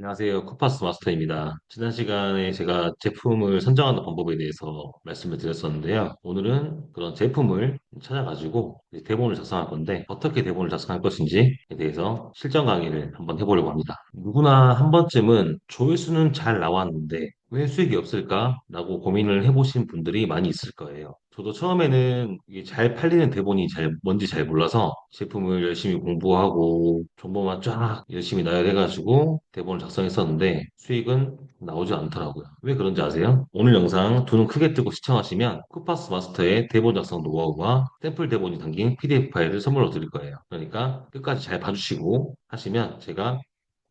안녕하세요. 쿠파스 마스터입니다. 지난 시간에 제가 제품을 선정하는 방법에 대해서 말씀을 드렸었는데요. 오늘은 그런 제품을 찾아가지고 이제 대본을 작성할 건데 어떻게 대본을 작성할 것인지에 대해서 실전 강의를 한번 해보려고 합니다. 누구나 한 번쯤은 조회수는 잘 나왔는데 왜 수익이 없을까라고 고민을 해보신 분들이 많이 있을 거예요. 저도 처음에는 이게 잘 팔리는 대본이 뭔지 잘 몰라서 제품을 열심히 공부하고 정보만 쫙 열심히 나열해가지고 대본을 작성했었는데 수익은 나오지 않더라고요. 왜 그런지 아세요? 오늘 영상 두 눈 크게 뜨고 시청하시면 쿠파스 마스터의 대본 작성 노하우와 샘플 대본이 담긴 PDF 파일을 선물로 드릴 거예요. 그러니까 끝까지 잘 봐주시고 하시면 제가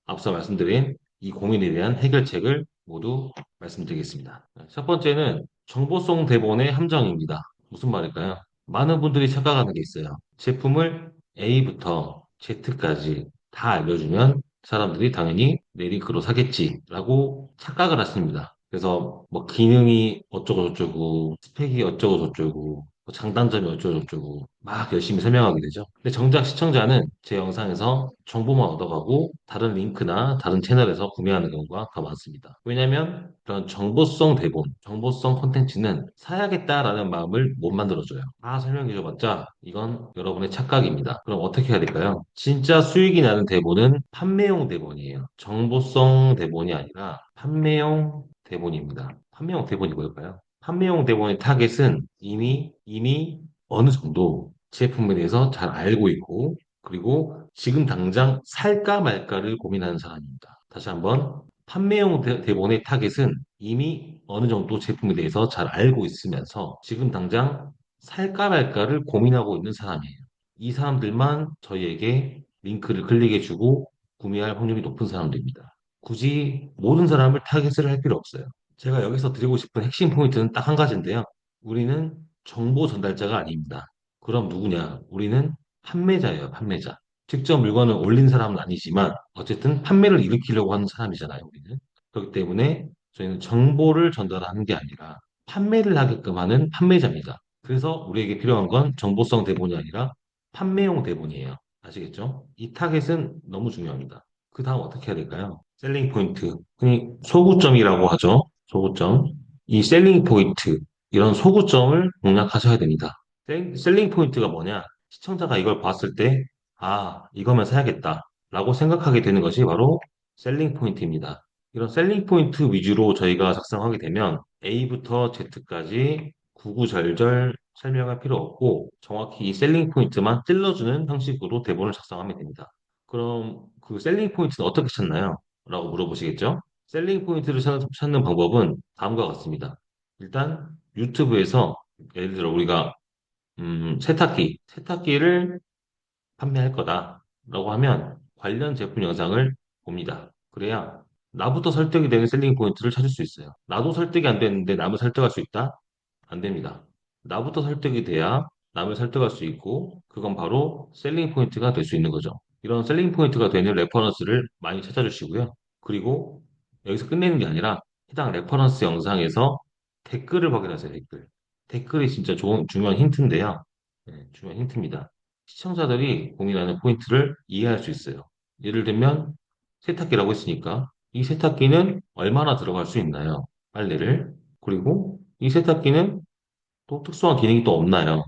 앞서 말씀드린 이 고민에 대한 해결책을 모두 말씀드리겠습니다. 첫 번째는 정보송 대본의 함정입니다. 무슨 말일까요? 많은 분들이 착각하는 게 있어요. 제품을 A부터 Z까지 다 알려주면 사람들이 당연히 내 링크로 사겠지라고 착각을 하십니다. 그래서 뭐 기능이 어쩌고 저쩌고 스펙이 어쩌고 저쩌고 뭐 장단점이 어쩌고 저쩌고 막 열심히 설명하게 되죠. 근데 정작 시청자는 제 영상에서 정보만 얻어가고 다른 링크나 다른 채널에서 구매하는 경우가 더 많습니다. 왜냐하면 그런 정보성 대본, 정보성 콘텐츠는 사야겠다라는 마음을 못 만들어줘요. 다 설명해줘봤자 이건 여러분의 착각입니다. 그럼 어떻게 해야 될까요? 진짜 수익이 나는 대본은 판매용 대본이에요. 정보성 대본이 아니라 판매용 대본입니다. 판매용 대본이 뭘까요? 판매용 대본의 타겟은 이미 어느 정도 제품에 대해서 잘 알고 있고, 그리고 지금 당장 살까 말까를 고민하는 사람입니다. 다시 한번, 판매용 대본의 타겟은 이미 어느 정도 제품에 대해서 잘 알고 있으면서 지금 당장 살까 말까를 고민하고 있는 사람이에요. 이 사람들만 저희에게 링크를 클릭해주고 구매할 확률이 높은 사람들입니다. 굳이 모든 사람을 타겟을 할 필요 없어요. 제가 여기서 드리고 싶은 핵심 포인트는 딱 한 가지인데요. 우리는 정보 전달자가 아닙니다. 그럼 누구냐? 우리는 판매자예요, 판매자. 직접 물건을 올린 사람은 아니지만 어쨌든 판매를 일으키려고 하는 사람이잖아요, 우리는. 그렇기 때문에 저희는 정보를 전달하는 게 아니라 판매를 하게끔 하는 판매자입니다. 그래서 우리에게 필요한 건 정보성 대본이 아니라 판매용 대본이에요. 아시겠죠? 이 타겟은 너무 중요합니다. 그 다음 어떻게 해야 될까요? 셀링 포인트, 흔히 소구점이라고 하죠. 소구점. 이 셀링 포인트, 이런 소구점을 공략하셔야 됩니다. 셀링 포인트가 뭐냐? 시청자가 이걸 봤을 때, 아, 이거면 사야겠다. 라고 생각하게 되는 것이 바로 셀링 포인트입니다. 이런 셀링 포인트 위주로 저희가 작성하게 되면 A부터 Z까지 구구절절 설명할 필요 없고 정확히 이 셀링 포인트만 찔러주는 형식으로 대본을 작성하면 됩니다. 그럼 그 셀링 포인트는 어떻게 찾나요? 라고 물어보시겠죠? 셀링 포인트를 찾는 방법은 다음과 같습니다. 일단 유튜브에서 예를 들어 우리가 세탁기를 판매할 거다라고 하면 관련 제품 영상을 봅니다. 그래야 나부터 설득이 되는 셀링 포인트를 찾을 수 있어요. 나도 설득이 안 되는데 남을 설득할 수 있다? 안 됩니다. 나부터 설득이 돼야 남을 설득할 수 있고 그건 바로 셀링 포인트가 될 수 있는 거죠. 이런 셀링 포인트가 되는 레퍼런스를 많이 찾아주시고요. 그리고 여기서 끝내는 게 아니라 해당 레퍼런스 영상에서 댓글을 확인하세요, 댓글. 댓글이 진짜 중요한 힌트인데요. 네, 중요한 힌트입니다. 시청자들이 고민하는 포인트를 이해할 수 있어요. 예를 들면 세탁기라고 했으니까 이 세탁기는 얼마나 들어갈 수 있나요? 빨래를. 그리고 이 세탁기는 또 특수한 기능이 또 없나요?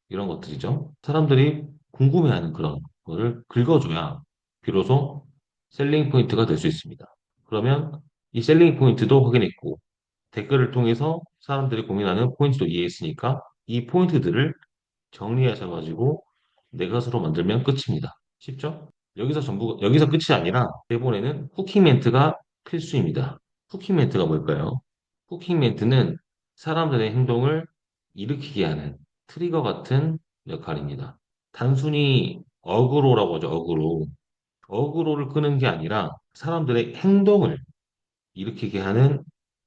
이런 것들이죠. 사람들이 궁금해하는 그런 거를 긁어줘야 비로소 셀링 포인트가 될 수 있습니다. 그러면 이 셀링 포인트도 확인했고 댓글을 통해서 사람들이 고민하는 포인트도 이해했으니까 이 포인트들을 정리하셔가지고 내 것으로 만들면 끝입니다. 쉽죠? 여기서 끝이 아니라 대본에는 후킹 멘트가 필수입니다. 후킹 멘트가 뭘까요? 후킹 멘트는 사람들의 행동을 일으키게 하는 트리거 같은 역할입니다. 단순히 어그로라고 하죠, 어그로. 어그로를 끄는 게 아니라 사람들의 행동을 일으키게 하는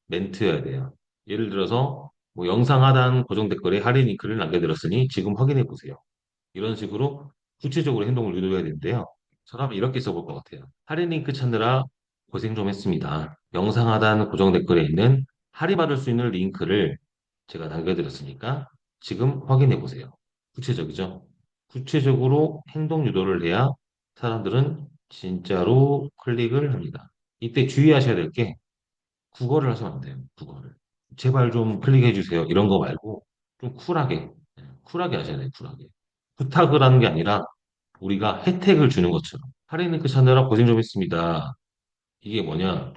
멘트여야 돼요. 예를 들어서 뭐 영상 하단 고정 댓글에 할인 링크를 남겨드렸으니 지금 확인해 보세요. 이런 식으로 구체적으로 행동을 유도해야 되는데요. 저라면 이렇게 써볼 것 같아요. 할인 링크 찾느라 고생 좀 했습니다. 영상 하단 고정 댓글에 있는 할인받을 수 있는 링크를 제가 남겨드렸으니까 지금 확인해 보세요. 구체적이죠? 구체적으로 행동 유도를 해야 사람들은 진짜로 클릭을 합니다. 이때 주의하셔야 될 게 국어를 하시면 안 돼요. 국어를. 제발 좀 클릭해 주세요. 이런 거 말고 좀 쿨하게, 쿨하게 하셔야 돼요. 쿨하게. 부탁을 하는 게 아니라 우리가 혜택을 주는 것처럼. 할인 링크 찾느라 고생 좀 했습니다. 이게 뭐냐?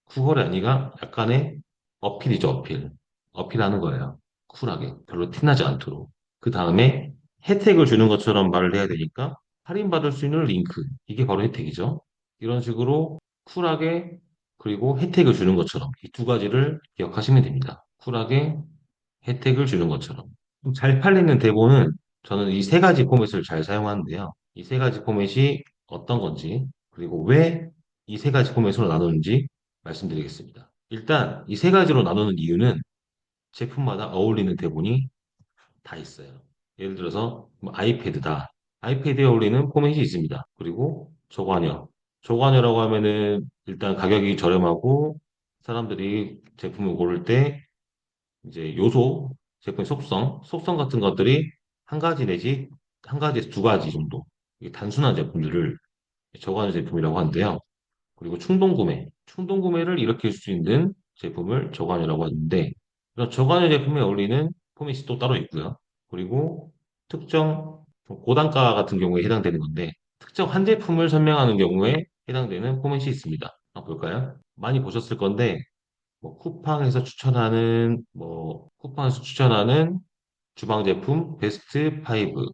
국어이 아니라 약간의 어필이죠, 어필. 어필하는 거예요. 쿨하게. 별로 티나지 않도록. 그 다음에 혜택을 주는 것처럼 말을 해야 되니까 할인받을 수 있는 링크. 이게 바로 혜택이죠. 이런 식으로 쿨하게 그리고 혜택을 주는 것처럼 이 두 가지를 기억하시면 됩니다. 쿨하게 혜택을 주는 것처럼. 잘 팔리는 대본은 저는 이 세 가지 포맷을 잘 사용하는데요. 이 세 가지 포맷이 어떤 건지, 그리고 왜 이 세 가지 포맷으로 나누는지 말씀드리겠습니다. 일단 이 세 가지로 나누는 이유는 제품마다 어울리는 대본이 다 있어요. 예를 들어서 뭐 아이패드다. 아이패드에 어울리는 포맷이 있습니다. 그리고 저관여. 저관여라고 하면은 일단 가격이 저렴하고 사람들이 제품을 고를 때 이제 요소, 제품의 속성 같은 것들이 한 가지 내지 한 가지에서 두 가지 정도 이게 단순한 제품들을 저가는 제품이라고 하는데요. 그리고 충동 구매를 일으킬 수 있는 제품을 저관여라고 하는데 이런 저관여 제품에 어울리는 포맷이 또 따로 있고요. 그리고 특정 고단가 같은 경우에 해당되는 건데 특정 한 제품을 설명하는 경우에 해당되는 포맷이 있습니다. 한번 볼까요? 많이 보셨을 건데 쿠팡에서 추천하는 주방 제품 베스트 5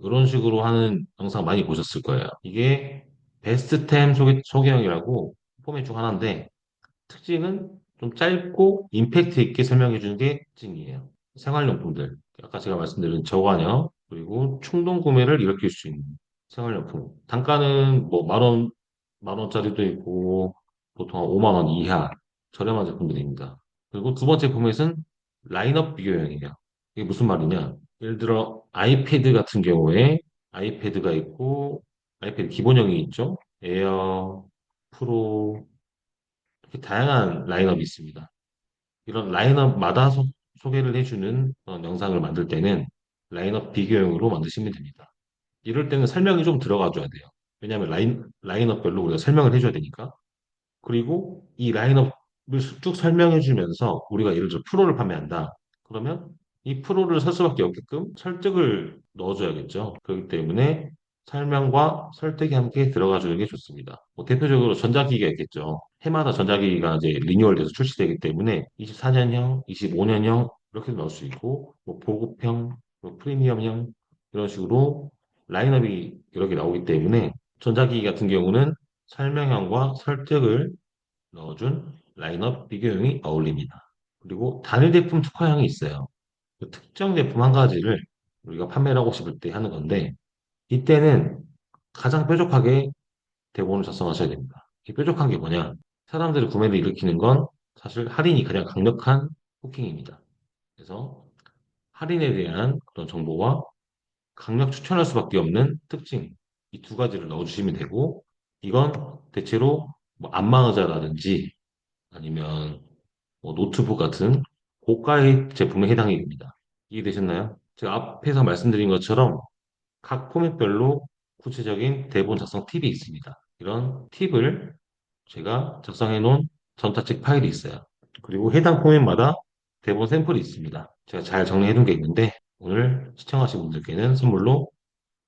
이런 식으로 하는 영상 많이 보셨을 거예요. 이게 베스트템 소개형이라고 포맷 중 하나인데 특징은 좀 짧고 임팩트 있게 설명해 주는 게 특징이에요. 생활용품들, 아까 제가 말씀드린 저관여 그리고 충동 구매를 일으킬 수 있는 생활용품. 단가는 뭐 만 원짜리도 있고 보통 한 5만 원 이하 저렴한 제품들입니다. 그리고 두 번째 포맷은 라인업 비교형이에요. 이게 무슨 말이냐? 예를 들어 아이패드 같은 경우에 아이패드가 있고 아이패드 기본형이 있죠. 에어, 프로 이렇게 다양한 라인업이 있습니다. 이런 라인업마다 소개를 해주는 영상을 만들 때는 라인업 비교형으로 만드시면 됩니다. 이럴 때는 설명이 좀 들어가줘야 돼요. 왜냐하면 라인업별로 우리가 설명을 해줘야 되니까. 그리고 이 라인업을 쭉 설명해 주면서 우리가 예를 들어 프로를 판매한다. 그러면 이 프로를 살 수밖에 없게끔 설득을 넣어줘야겠죠. 그렇기 때문에 설명과 설득이 함께 들어가 주는 게 좋습니다. 뭐 대표적으로 전자기기가 있겠죠. 해마다 전자기기가 이제 리뉴얼돼서 출시되기 때문에 24년형, 25년형 이렇게 넣을 수 있고 뭐 보급형, 뭐 프리미엄형 이런 식으로 라인업이 여러 개 나오기 때문에 전자기기 같은 경우는 설명형과 설득을 넣어준 라인업 비교형이 어울립니다. 그리고 단일 제품 특화형이 있어요. 그 특정 제품 한 가지를 우리가 판매를 하고 싶을 때 하는 건데, 이때는 가장 뾰족하게 대본을 작성하셔야 됩니다. 이 뾰족한 게 뭐냐? 사람들이 구매를 일으키는 건 사실 할인이 가장 강력한 후킹입니다. 그래서 할인에 대한 그런 정보와 강력 추천할 수밖에 없는 특징, 이 두 가지를 넣어주시면 되고, 이건 대체로 뭐 안마의자라든지 아니면 뭐 노트북 같은 고가의 제품에 해당이 됩니다. 이해되셨나요? 제가 앞에서 말씀드린 것처럼 각 포맷별로 구체적인 대본 작성 팁이 있습니다. 이런 팁을 제가 작성해 놓은 전자책 파일이 있어요. 그리고 해당 포맷마다 대본 샘플이 있습니다. 제가 잘 정리해 둔 게 있는데 오늘 시청하신 분들께는 선물로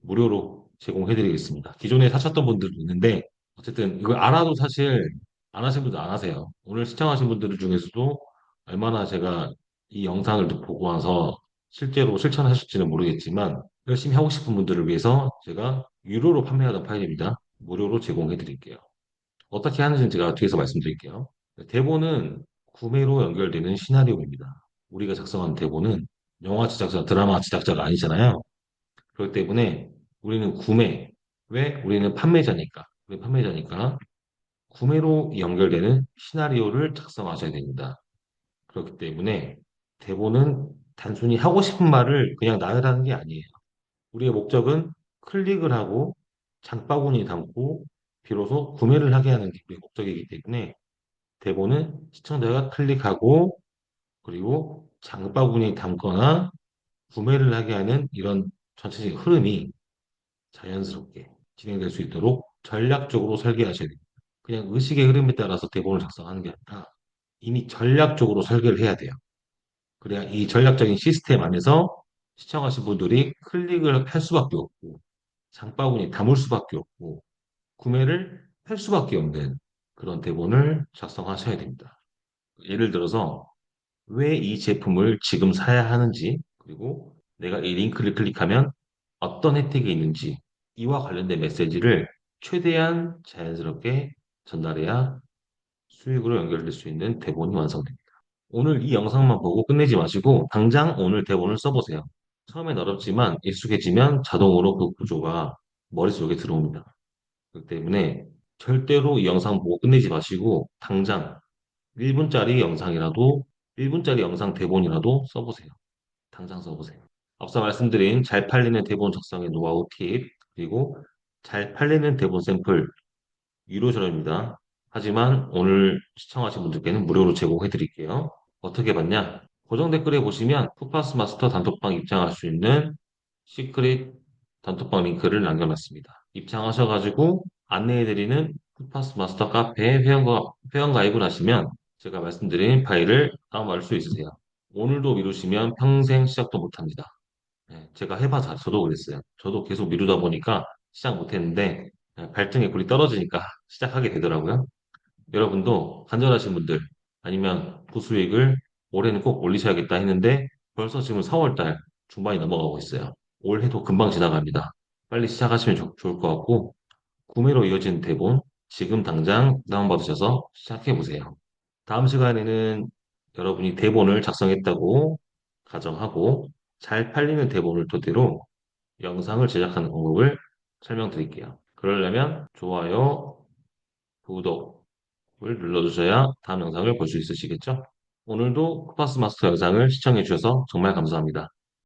무료로 제공해드리겠습니다. 기존에 사셨던 분들도 있는데 어쨌든 이걸 알아도 사실 안 하신 분들 안 하세요. 오늘 시청하신 분들 중에서도 얼마나 제가 이 영상을 보고 와서 실제로 실천하실지는 모르겠지만 열심히 하고 싶은 분들을 위해서 제가 유료로 판매하던 파일입니다. 무료로 제공해 드릴게요. 어떻게 하는지는 제가 뒤에서 말씀드릴게요. 대본은 구매로 연결되는 시나리오입니다. 우리가 작성한 대본은 영화 제작자, 드라마 제작자가 아니잖아요. 그렇기 때문에 우리는 왜? 우리는 판매자니까. 우리 판매자니까 구매로 연결되는 시나리오를 작성하셔야 됩니다. 그렇기 때문에 대본은 단순히 하고 싶은 말을 그냥 나열하는 게 아니에요. 우리의 목적은 클릭을 하고 장바구니 담고 비로소 구매를 하게 하는 게 우리의 목적이기 때문에 대본은 시청자가 클릭하고 그리고 장바구니 담거나 구매를 하게 하는 이런 전체적인 흐름이 자연스럽게 진행될 수 있도록 전략적으로 설계하셔야 됩니다. 그냥 의식의 흐름에 따라서 대본을 작성하는 게 아니라 이미 전략적으로 설계를 해야 돼요. 그래야 이 전략적인 시스템 안에서 시청하신 분들이 클릭을 할 수밖에 없고 장바구니에 담을 수밖에 없고 구매를 할 수밖에 없는 그런 대본을 작성하셔야 됩니다. 예를 들어서 왜 이 제품을 지금 사야 하는지, 그리고 내가 이 링크를 클릭하면 어떤 혜택이 있는지, 이와 관련된 메시지를 최대한 자연스럽게 전달해야 수익으로 연결될 수 있는 대본이 완성됩니다. 오늘 이 영상만 보고 끝내지 마시고 당장 오늘 대본을 써보세요. 처음엔 어렵지만 익숙해지면 자동으로 그 구조가 머릿속에 들어옵니다. 그렇기 때문에 절대로 이 영상 보고 끝내지 마시고 당장 1분짜리 영상이라도 1분짜리 영상 대본이라도 써보세요. 당장 써보세요. 앞서 말씀드린 잘 팔리는 대본 작성의 노하우 팁, 그리고 잘 팔리는 대본 샘플 유료 전화입니다. 하지만 오늘 시청하신 분들께는 무료로 제공해 드릴게요. 어떻게 받냐? 고정 댓글에 보시면 푸파스 마스터 단톡방 입장할 수 있는 시크릿 단톡방 링크를 남겨놨습니다. 입장하셔가지고 안내해드리는 푸파스 마스터 카페에 회원 가입을 하시면 제가 말씀드린 파일을 다운받을 수 있으세요. 오늘도 미루시면 평생 시작도 못합니다. 네, 제가 해봐서 저도 그랬어요. 저도 계속 미루다 보니까 시작 못했는데 발등에 불이 떨어지니까 시작하게 되더라고요. 여러분도 간절하신 분들 아니면 부수익을 올해는 꼭 올리셔야겠다 했는데 벌써 지금 4월 달 중반이 넘어가고 있어요. 올해도 금방 지나갑니다. 빨리 시작하시면 좋을 것 같고 구매로 이어진 대본 지금 당장 다운받으셔서 시작해 보세요. 다음 시간에는 여러분이 대본을 작성했다고 가정하고 잘 팔리는 대본을 토대로 영상을 제작하는 방법을 설명드릴게요. 그러려면 좋아요, 구독을 눌러주셔야 다음 영상을 볼 수 있으시겠죠? 오늘도 쿠파스 마스터 영상을 시청해 주셔서 정말 감사합니다.